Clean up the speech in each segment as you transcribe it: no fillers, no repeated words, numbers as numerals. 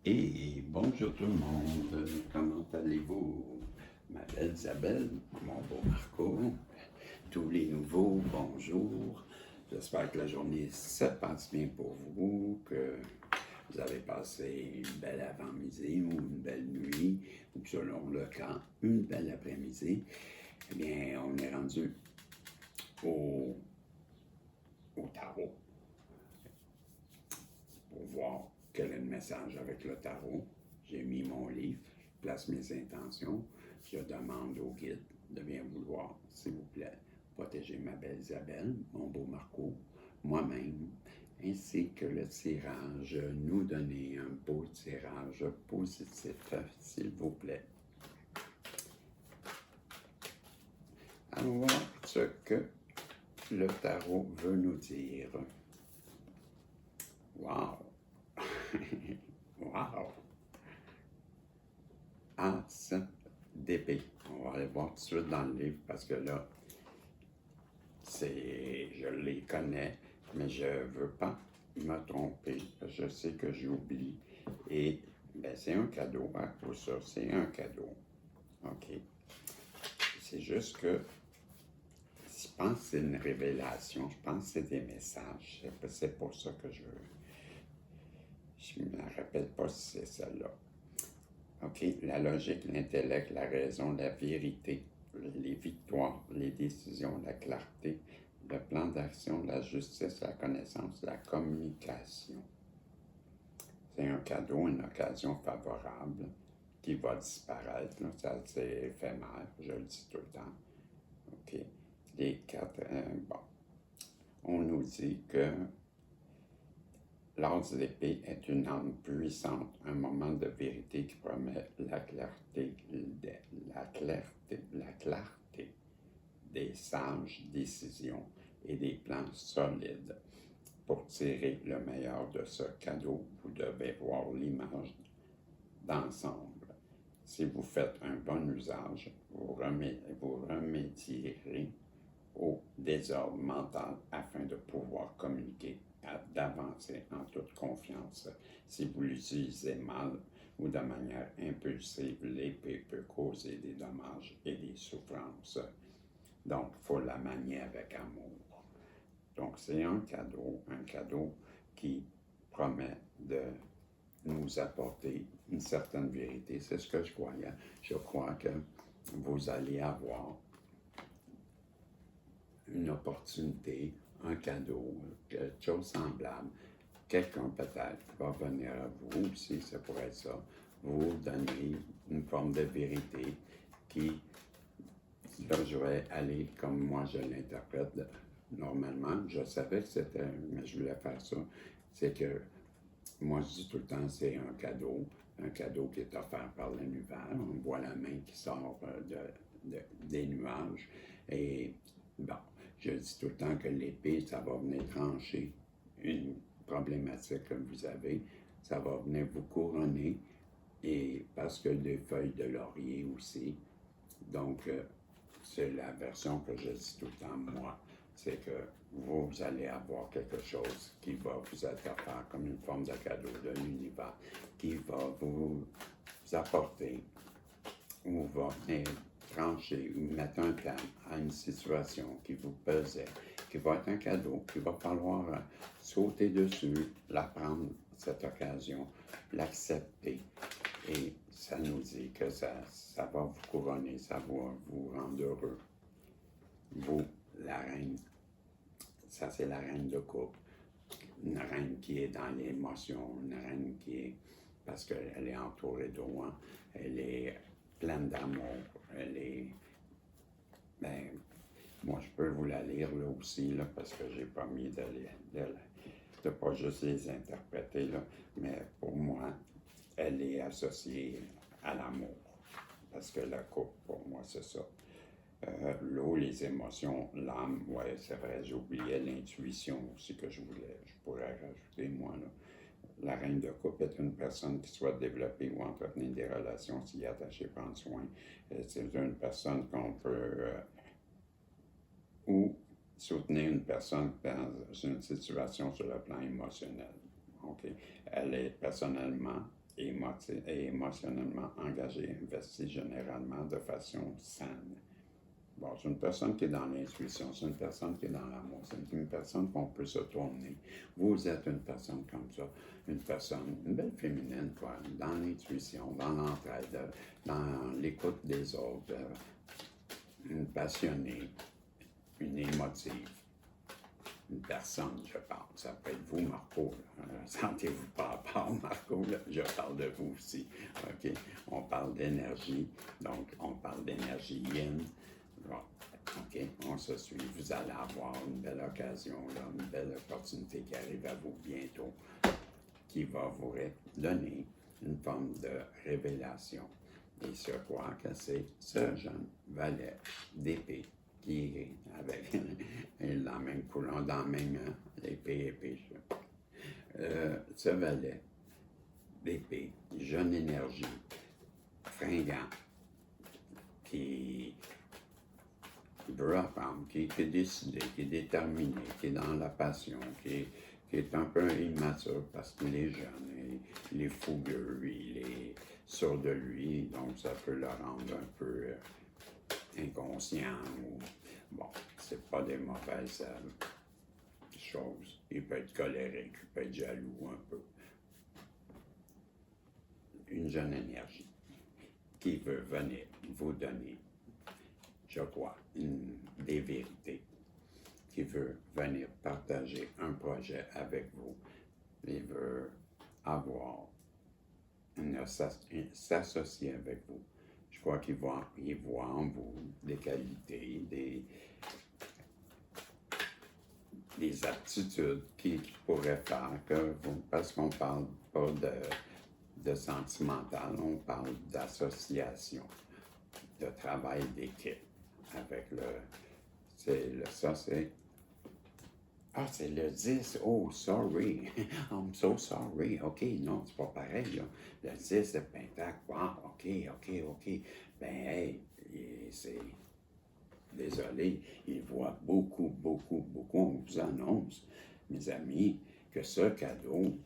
Et bonjour tout le monde, comment allez-vous? Ma belle Isabelle, mon beau Marco, tous les nouveaux, bonjour. J'espère que la journée se passe bien pour vous, que vous avez passé une belle avant-midi ou une belle nuit, ou selon le cas, une belle après-midi. Eh bien, on est rendu au, au tarot pour voir quel est le message avec le tarot. J'ai mis mon livre, je place mes intentions, je demande au guide de bien vouloir, s'il vous plaît, protéger ma belle Isabelle, mon beau Marco, moi-même, ainsi que le tirage, nous donner un beau tirage positif, s'il vous plaît. Allons voir ce que le tarot veut nous dire. Wow! Wow! As d'épée. On va aller voir tout de suite dans le livre parce que là, je les connais, mais je ne veux pas me tromper. Je sais que j'oublie. Et ben, c'est un cadeau, hein, pour ça, c'est un cadeau. OK. C'est juste que je pense que c'est une révélation, je pense que c'est des messages. C'est pour ça que je ne me rappelle pas si c'est celle-là. OK, la logique, l'intellect, la raison, la vérité, les victoires, les décisions, la clarté, le plan d'action, la justice, la connaissance, la communication. C'est un cadeau, une occasion favorable qui va disparaître. Là, ça, c'est éphémère, je le dis tout le temps. OK. Les quatre, bon. On nous dit que l'as d'épée est une arme puissante, un moment de vérité qui promet la clarté des sages décisions et des plans solides. Pour tirer le meilleur de ce cadeau, vous devez voir l'image d'ensemble. Si vous faites un bon usage, vous remédierez au désordre mental afin de pouvoir communiquer, d'avancer en toute confiance. Si vous l'utilisez mal ou de manière impulsive, l'épée peut causer des dommages et des souffrances. Donc, il faut la manier avec amour. Donc, c'est un cadeau qui promet de nous apporter une certaine vérité. C'est ce que je croyais. Je crois que vous allez avoir une opportunité, un cadeau, quelque chose semblable. Quelqu'un peut-être va venir à vous aussi, ça pourrait être ça, vous donner une forme de vérité qui, là, je vais aller comme moi je l'interprète normalement. Je savais que c'était, mais je voulais faire ça. C'est que moi, je dis tout le temps, c'est un cadeau qui est offert par l'univers. On voit la main qui sort des nuages. Et bon, je dis tout le temps que l'épée, ça va venir trancher une problématique que vous avez. Ça va venir vous couronner. Et parce que des feuilles de laurier aussi. Donc, c'est la version que je dis tout le temps, moi. C'est que vous allez avoir quelque chose qui va vous être offert comme une forme de cadeau de l'univers, qui va vous apporter ou va venir trancher ou mettre un terme à une situation qui vous pesait, qui va être un cadeau, qu'il va falloir sauter dessus, la prendre, cette occasion, l'accepter. Et ça nous dit que ça va vous couronner, ça va vous rendre heureux. Vous, la reine, ça c'est la reine de coupe. Une reine qui est dans l'émotion, une reine qui est, parce qu'elle est entourée d'eau, hein, elle est pleine d'amour, elle est, ben, moi je peux vous la lire là aussi, là, parce que j'ai pas mis de pas juste les interpréter, là, mais pour moi, elle est associée à l'amour, parce que la coupe, pour moi, c'est ça. L'eau, les émotions, l'âme, ouais, c'est vrai, j'oubliais l'intuition aussi que je pourrais rajouter, moi, là. La reine de coupe est une personne qui souhaite développer ou entretenir des relations, s'y attacher, prendre soin. C'est une personne qu'on peut ou soutenir une personne dans une situation sur le plan émotionnel. Okay? Elle est personnellement et émotionnellement engagé, investi généralement de façon saine. Bon, c'est une personne qui est dans l'intuition, c'est une personne qui est dans l'amour, c'est une personne qu'on peut se tourner. Vous êtes une personne comme ça, une belle féminine, quoi, dans l'intuition, dans l'entraide, dans l'écoute des autres, une passionnée, une émotive, une personne, je parle. Ça peut être vous, Marco. Sentez-vous pas à part, Marco, là, je parle de vous aussi. OK? On parle d'énergie, donc on parle d'énergie yin. Bon, OK, on se suit. Vous allez avoir une belle occasion, là, une belle opportunité qui arrive à vous bientôt, qui va vous donner une forme de révélation. Et je crois que c'est ce jeune valet d'épée qui est avec la même couleur, dans la même épée. Ce valet d'épée, jeune énergie, fringant, qui veut apprendre, qui est décidé, qui est déterminé, qui est dans la passion, qui est un peu immature parce qu'il est jeune, il est fougueux, il est sûr de lui, donc ça peut le rendre un peu inconscient. Bon, c'est pas des mauvaises choses. Il peut être colérique, il peut être jaloux un peu. Une jeune énergie qui veut venir vous donner, je crois, des vérités, qui veut venir partager un projet avec vous, il veut s'associer avec vous. Je crois qu'il voit en vous des qualités, des aptitudes qui pourraient faire que vous, parce qu'on parle pas de sentimental, on parle d'association, de travail d'équipe avec c'est le 10. Oh, sorry. I'm so sorry. OK, non, c'est pas pareil, là. Le 10 de Pentacle. Wow, OK. Ben, hey, c'est... Désolé, il voit beaucoup. On vous annonce, mes amis, que ce cadeau,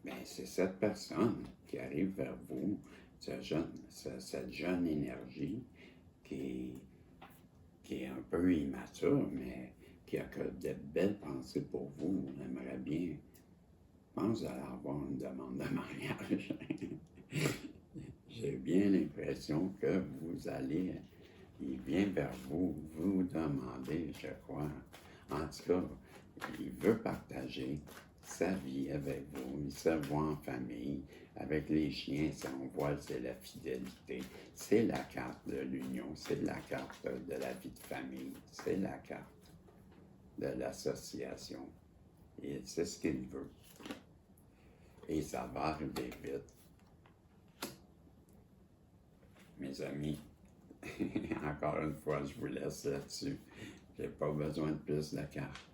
ben, c'est cette personne qui arrive vers vous, cette jeune énergie qui est un peu immature, mais qui a que de belles pensées pour vous. On aimerait bien. Je pense que vous allez avoir une demande de mariage. J'ai bien l'impression que il vient vers vous, vous demander, je crois. En tout cas, il veut partager sa vie avec vous. Il se voit en famille. Avec les chiens, ça, on voit, c'est la fidélité. C'est la carte de l'union. C'est la carte de la vie de famille. C'est la carte de l'association. Et c'est ce qu'il veut. Et ça va arriver vite. Mes amis, encore une fois, je vous laisse là-dessus. J'ai pas besoin de plus de cartes.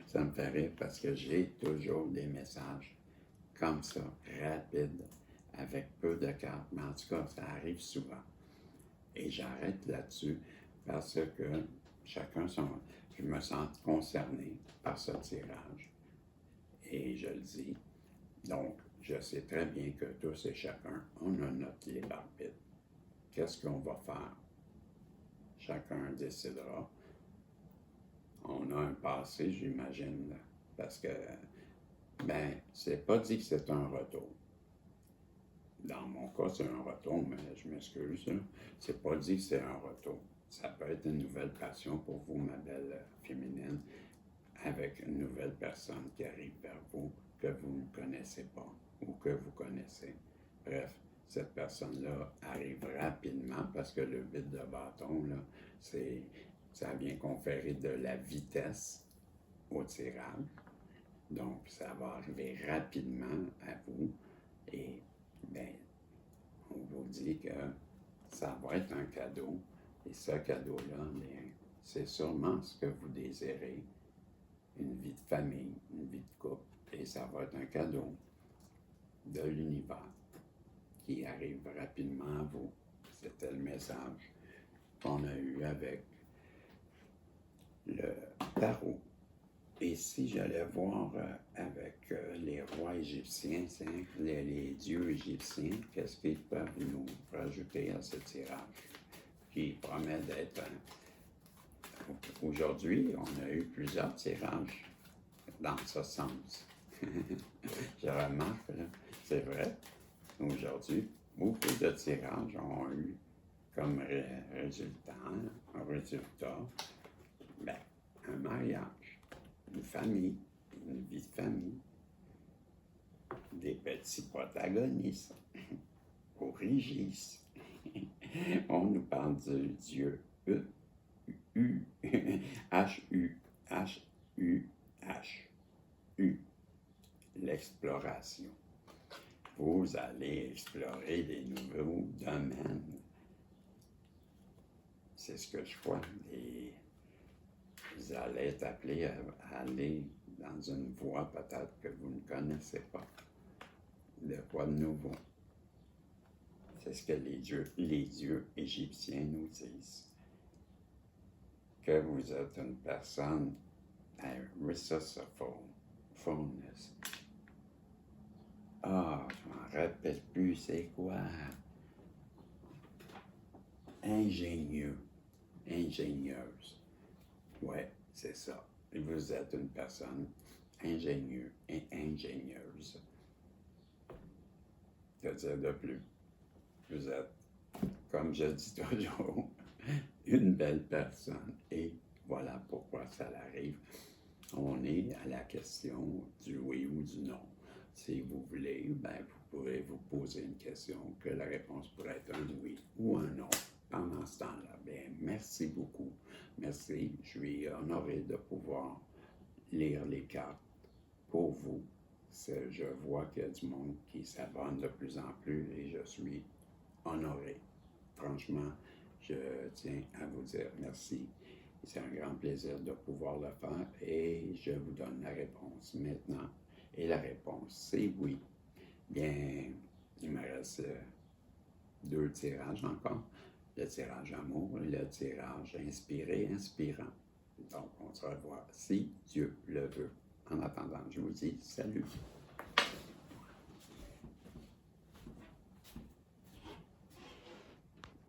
Ça me fait rire parce que j'ai toujours des messages comme ça, rapides, avec peu de cartes. Mais en tout cas, ça arrive souvent. Et j'arrête là-dessus parce que je me sens concerné par ce tirage. Et je le dis. Donc, je sais très bien que tous et chacun, on a notre libre arbitre. Qu'est-ce qu'on va faire? Chacun décidera. On a un passé, j'imagine, parce que, c'est pas dit que c'est un retour. Dans mon cas, c'est un retour, mais je m'excuse, là. C'est pas dit que c'est un retour. Ça peut être une nouvelle passion pour vous, ma belle féminine, avec une nouvelle personne qui arrive vers vous que vous ne connaissez pas ou que vous connaissez. Bref, cette personne-là arrive rapidement parce que le vide de bâton, là, ça vient conférer de la vitesse au tirage. Donc, ça va arriver rapidement à vous et, on vous dit que ça va être un cadeau. Et ce cadeau-là, c'est sûrement ce que vous désirez. Une vie de famille, une vie de couple. Et ça va être un cadeau de l'univers qui arrive rapidement à vous. C'était le message qu'on a eu avec le tarot Et si j'allais voir avec les rois égyptiens, les dieux égyptiens, qu'est-ce qu'ils peuvent nous rajouter à ce tirage qui promet d'être aujourd'hui, on a eu plusieurs tirages dans ce sens. Je remarque, là, c'est vrai, aujourd'hui, beaucoup de tirages ont eu comme résultat, ben, un mariage, une famille, une vie de famille, des petits protagonistes, origis. On nous parle du Dieu U, H-U, H-U, H-U, l'exploration. Vous allez explorer des nouveaux domaines. C'est ce que je crois. Et vous allez être appelés à aller dans une voie peut-être que vous ne connaissez pas. De quoi de nouveau. C'est ce que les dieux égyptiens nous disent. Que vous êtes une personne resourcefulness. Ah, je m'en rappelle plus, c'est quoi? Ingénieux, ingénieuse. Ouais, c'est ça. Vous êtes une personne ingénieuse et ingénieuse. Que dire de plus? Vous êtes, comme je dis toujours, une belle personne. Et voilà pourquoi ça arrive. On est à la question du oui ou du non. Si vous voulez, ben, vous pourrez vous poser une question que la réponse pourrait être un oui ou un non. Pendant ce temps-là, bien, merci beaucoup. Merci. Je suis honoré de pouvoir lire les cartes pour vous. Je vois qu'il y a du monde qui s'abonne de plus en plus et je suis honoré. Franchement, je tiens à vous dire merci. C'est un grand plaisir de pouvoir le faire et je vous donne la réponse maintenant. Et la réponse, c'est oui. Bien, il me reste 2 tirages encore. Le tirage amour et le tirage inspiré, inspirant. Donc, on se revoit si Dieu le veut. En attendant, je vous dis salut.